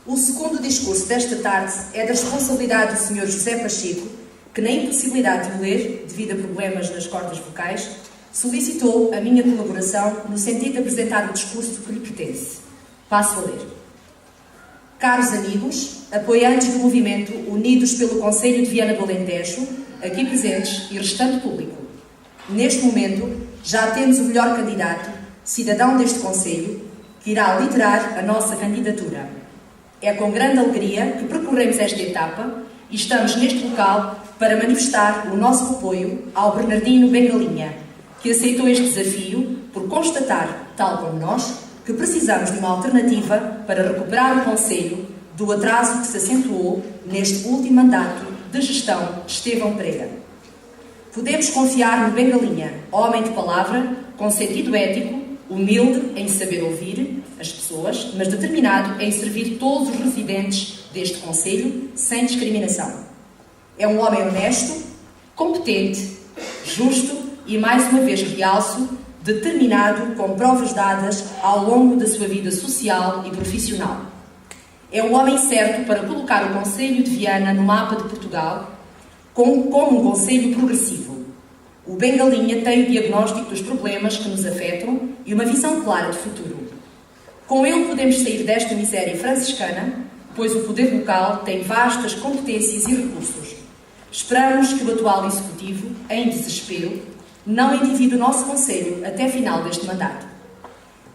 O segundo discurso desta tarde é da responsabilidade do Sr. José Pacheco, que, na impossibilidade de o ler, devido a problemas nas cordas vocais, solicitou a minha colaboração no sentido de apresentar o discurso que lhe pertence. Passo a ler. Caros amigos, apoiantes do movimento unidos pelo Conselho de Viana do Alentejo, aqui presentes e restante público, neste momento já temos o melhor candidato, cidadão deste Conselho, que irá liderar a nossa candidatura. É com grande alegria que percorremos esta etapa e estamos neste local para manifestar o nosso apoio ao Bernardino Bengalinha, que aceitou este desafio por constatar, tal como nós, que precisamos de uma alternativa para recuperar o Conselho do atraso que se acentuou neste último mandato de gestão de Estevão Pereira. Podemos confiar no Bengalinha, homem de palavra, com sentido ético, humilde em saber ouvir as pessoas, mas determinado em servir todos os residentes deste Conselho, sem discriminação. É um homem honesto, competente, justo e, mais uma vez realço, determinado com provas dadas ao longo da sua vida social e profissional. É um homem certo para colocar o Conselho de Viana no mapa de Portugal como um concelho progressivo. O Bengalinha tem o diagnóstico dos problemas que nos afetam e uma visão clara de futuro. Com ele podemos sair desta miséria franciscana, pois o poder local tem vastas competências e recursos. Esperamos que o atual Executivo, em desespero, não endivide o nosso Conselho até final deste mandato.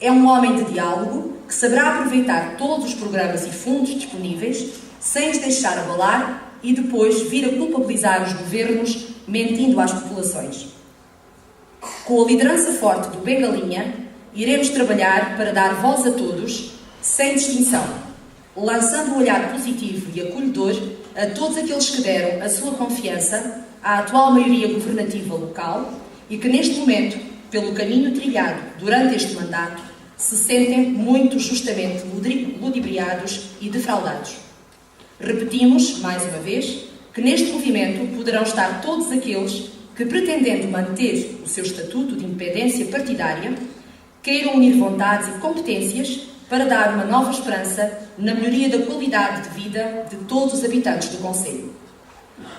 É um homem de diálogo que saberá aproveitar todos os programas e fundos disponíveis sem os deixar abalar e depois vir a culpabilizar os governos mentindo às populações. Com a liderança forte do Bengalinha, iremos trabalhar para dar voz a todos, sem distinção, lançando um olhar positivo e acolhedor a todos aqueles que deram a sua confiança à atual maioria governativa local e que neste momento, pelo caminho trilhado durante este mandato, se sentem muito justamente ludibriados e defraudados. Repetimos, mais uma vez, que neste movimento poderão estar todos aqueles que, pretendendo manter o seu estatuto de independência partidária, queiram unir vontades e competências para dar uma nova esperança na melhoria da qualidade de vida de todos os habitantes do Concelho.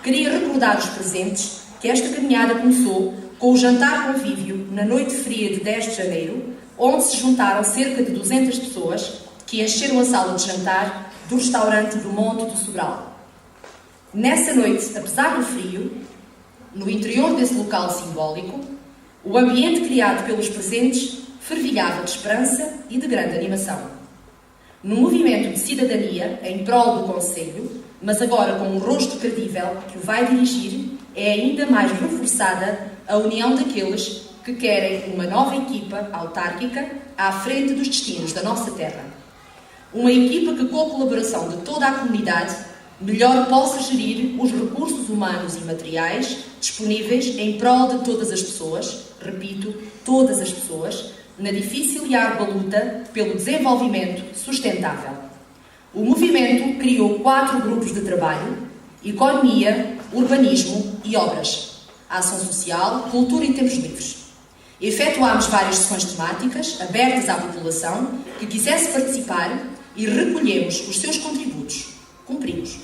Queria recordar os presentes que esta caminhada começou com o jantar convívio na noite fria de 10 de janeiro, onde se juntaram cerca de 200 pessoas que encheram a sala de jantar do restaurante do Monte do Sobral. Nessa noite, apesar do frio, no interior desse local simbólico, o ambiente criado pelos presentes fervilhava de esperança e de grande animação. No movimento de cidadania em prol do Concelho, mas agora com um rosto credível que o vai dirigir, é ainda mais reforçada a união daqueles que querem uma nova equipa autárquica à frente dos destinos da nossa terra. Uma equipa que, com a colaboração de toda a comunidade, melhor possa gerir os recursos humanos e materiais disponíveis em prol de todas as pessoas, repito, todas as pessoas, na difícil e árdua luta pelo desenvolvimento sustentável. O movimento criou 4 grupos de trabalho: economia, urbanismo e obras, ação social, cultura e tempos livres. Efetuámos várias sessões temáticas abertas à população que quisesse participar e recolhemos os seus contributos. Cumprimos.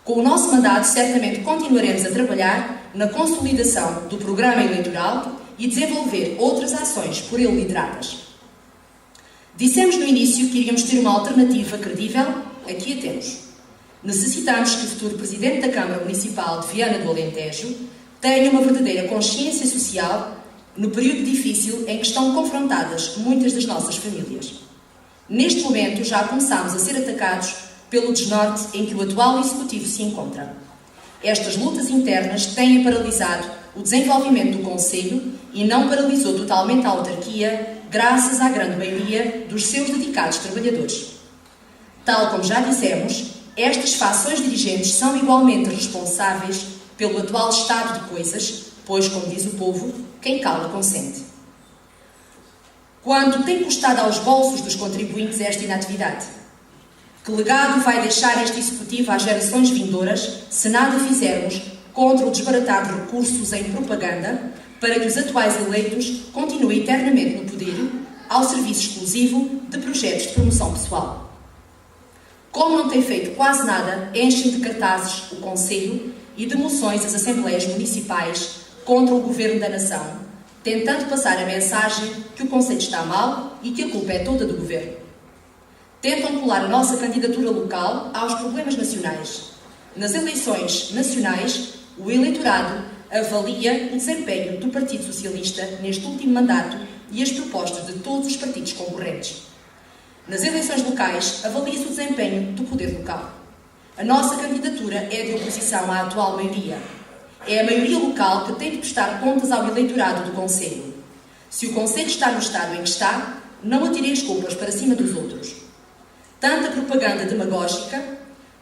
Com o nosso mandato, certamente continuaremos a trabalhar na consolidação do programa eleitoral e desenvolver outras ações por ele lideradas. Dissemos no início que iríamos ter uma alternativa credível, aqui a temos. Necessitamos que o futuro Presidente da Câmara Municipal de Viana do Alentejo tenha uma verdadeira consciência social no período difícil em que estão confrontadas muitas das nossas famílias. Neste momento já começamos a ser atacados pelo desnorte em que o atual Executivo se encontra. Estas lutas internas têm paralisado o desenvolvimento do Concelho e não paralisou totalmente a autarquia, graças à grande maioria dos seus dedicados trabalhadores. Tal como já dissemos, estas fações dirigentes são igualmente responsáveis pelo atual estado de coisas, pois, como diz o povo, quem cala consente. Quanto tem custado aos bolsos dos contribuintes esta inatividade? Que legado vai deixar este Executivo às gerações vindouras se nada fizermos contra o desbaratar de recursos em propaganda para que os atuais eleitos continuem eternamente no poder ao serviço exclusivo de projetos de promoção pessoal? Como não tem feito quase nada, enchem de cartazes o Conselho e de moções as Assembleias Municipais contra o Governo da Nação, tentando passar a mensagem que o Conselho está mal e que a culpa é toda do Governo. Tentam colar a nossa candidatura local aos problemas nacionais. Nas eleições nacionais, o eleitorado avalia o desempenho do Partido Socialista neste último mandato e as propostas de todos os partidos concorrentes. Nas eleições locais, avalia-se o desempenho do poder local. A nossa candidatura é de oposição à atual maioria. É a maioria local que tem de prestar contas ao eleitorado do Conselho. Se o Conselho está no estado em que está, não atirem as culpas para cima dos outros. Tanta propaganda demagógica,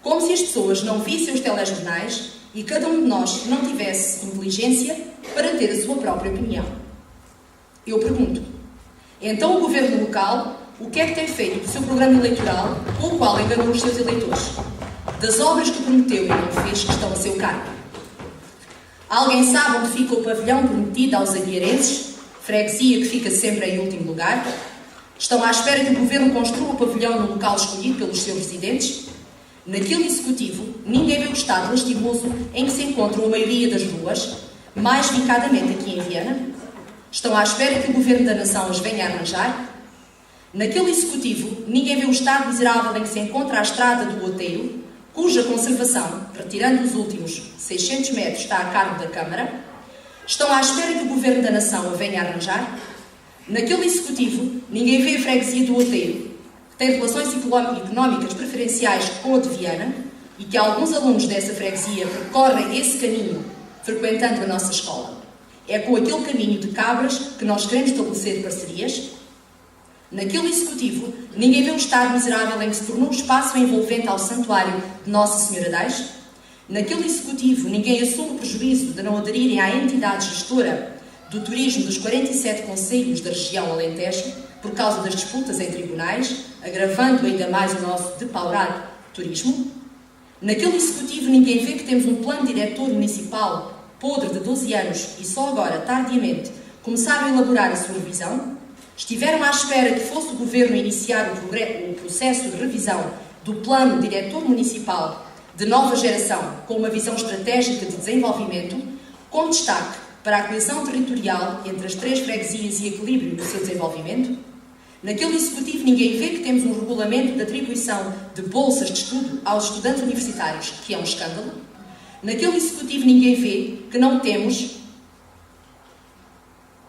como se as pessoas não vissem os telejornais e cada um de nós não tivesse inteligência para ter a sua própria opinião. Eu pergunto, então o Governo local, o que é que tem feito do seu programa eleitoral com o qual enganou os seus eleitores? Das obras que prometeu e não fez que estão a seu cargo? Alguém sabe onde fica o pavilhão prometido aos aguiarenses, freguesia que fica sempre em último lugar? Estão à espera que o Governo construa o pavilhão no local escolhido pelos seus residentes? Naquele Executivo, ninguém vê o estado lastimoso em que se encontram a maioria das ruas, mais vincadamente aqui em Viana? Estão à espera que o Governo da Nação as venha arranjar? Naquele Executivo, ninguém vê o estado miserável em que se encontra a estrada do Outeiro, cuja conservação, retirando os últimos 600 metros, está a cargo da Câmara? Estão à espera que o Governo da Nação a venha arranjar? Naquele Executivo, ninguém vê a freguesia do Outeiro, que tem relações económicas preferenciais com a de Viana e que alguns alunos dessa freguesia percorrem esse caminho frequentando a nossa escola. É com aquele caminho de cabras que nós queremos estabelecer parcerias? Naquele Executivo, ninguém vê o estado miserável em que se tornou o espaço envolvente ao santuário de Nossa Senhora d'Ais? Naquele Executivo, ninguém assume o prejuízo de não aderirem à entidade gestora do turismo dos 47 concelhos da região Alentejo por causa das disputas em tribunais, agravando ainda mais o nosso depaurado turismo? Naquele Executivo, ninguém vê que temos um plano diretor municipal podre de 12 anos e só agora, tardiamente, começaram a elaborar a sua revisão? Estiveram à espera que fosse o Governo a iniciar o processo de revisão do plano diretor municipal de nova geração com uma visão estratégica de desenvolvimento, com destaque para a coesão territorial entre as 3 freguesias e equilíbrio do seu desenvolvimento? Naquele Executivo, ninguém vê que temos um regulamento de atribuição de bolsas de estudo aos estudantes universitários, que é um escândalo? Naquele Executivo, ninguém vê que não temos...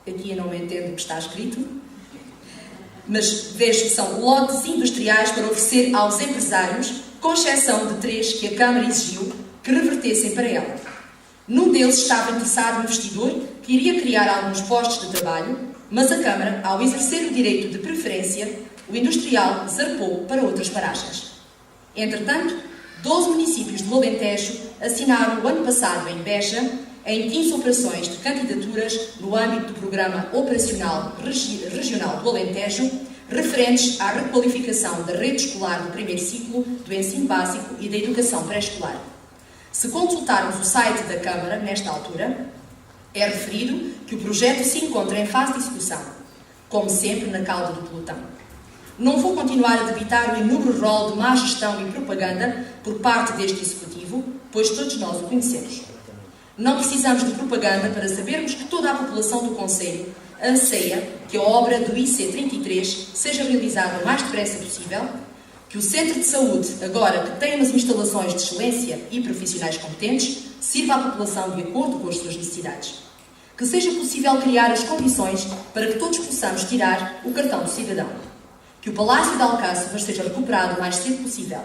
Aqui eu não me entendo o que está escrito, mas vejo que são lotes industriais para oferecer aos empresários, com exceção de 3 que a Câmara exigiu que revertessem para ela. Num deles estava interessado um investidor que iria criar alguns postos de trabalho, mas a Câmara, ao exercer o direito de preferência, o industrial zarpou para outras paragens. Entretanto, 12 municípios do Alentejo assinaram o ano passado em Beja em 15 operações de candidaturas no âmbito do Programa Operacional Regional do Alentejo, referentes à requalificação da rede escolar do primeiro ciclo, do ensino básico e da educação pré-escolar. Se consultarmos o site da Câmara, nesta altura, é referido que o projeto se encontra em fase de execução, como sempre na cauda do pelotão. Não vou continuar a debitar o inúmero rol de má gestão e propaganda por parte deste Executivo, pois todos nós o conhecemos. Não precisamos de propaganda para sabermos que toda a população do Concelho anseia que a obra do IC33 seja realizada o mais depressa possível, que o Centro de Saúde, agora que tem umas instalações de excelência e profissionais competentes, sirva à população de acordo com as suas necessidades. Que seja possível criar as condições para que todos possamos tirar o cartão do cidadão. Que o Palácio de Alcáçovas seja recuperado o mais cedo possível,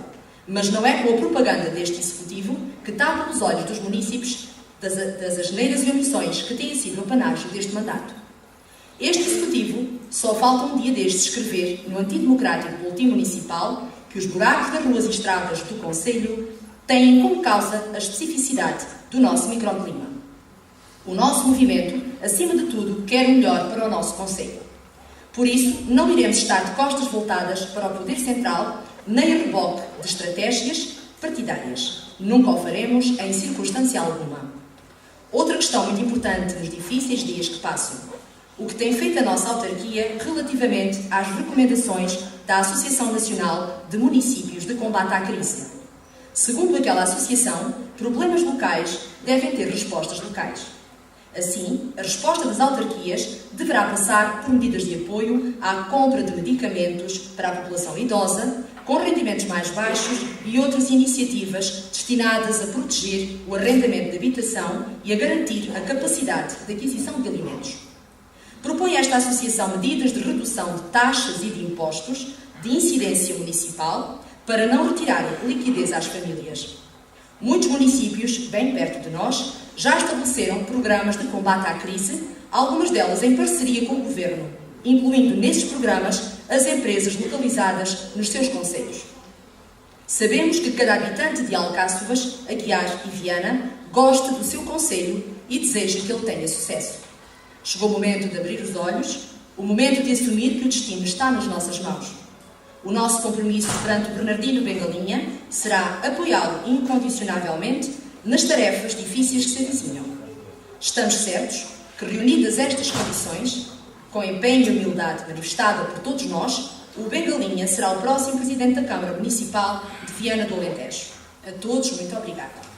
mas não é com a propaganda deste Executivo que tapa os olhos dos municípios das asneiras e omissões que têm sido o panágio deste mandato. Este Executivo só falta um dia destes escrever no antidemocrático boletim municipal que os buracos das ruas e estradas do Concelho têm como causa a especificidade do nosso microclima. O nosso movimento, acima de tudo, quer o melhor para o nosso Concelho. Por isso, não iremos estar de costas voltadas para o poder central, nem a reboque de estratégias partidárias. Nunca o faremos em circunstância alguma. Outra questão muito importante nos difíceis dias que passam. O que tem feito a nossa autarquia relativamente às recomendações da Associação Nacional de Municípios de combate à crise. Segundo aquela associação, problemas locais devem ter respostas locais. Assim, a resposta das autarquias deverá passar por medidas de apoio à compra de medicamentos para a população idosa, com rendimentos mais baixos e outras iniciativas destinadas a proteger o arrendamento de habitação e a garantir a capacidade de aquisição de alimentos. Propõe esta associação medidas de redução de taxas e de impostos de incidência municipal para não retirarem liquidez às famílias. Muitos municípios, bem perto de nós, já estabeleceram programas de combate à crise, algumas delas em parceria com o Governo, incluindo nesses programas as empresas localizadas nos seus concelhos. Sabemos que cada habitante de Alcáçovas, Aguiar e Viana gosta do seu concelho e deseja que ele tenha sucesso. Chegou o momento de abrir os olhos, o momento de assumir que o destino está nas nossas mãos. O nosso compromisso perante o Bernardino Bengalinha será apoiá-lo incondicionavelmente nas tarefas difíceis que se avizinham. Estamos certos que, reunidas estas condições, com empenho e humildade manifestada por todos nós, o Bengalinha será o próximo Presidente da Câmara Municipal de Viana do Alentejo. A todos, muito obrigada.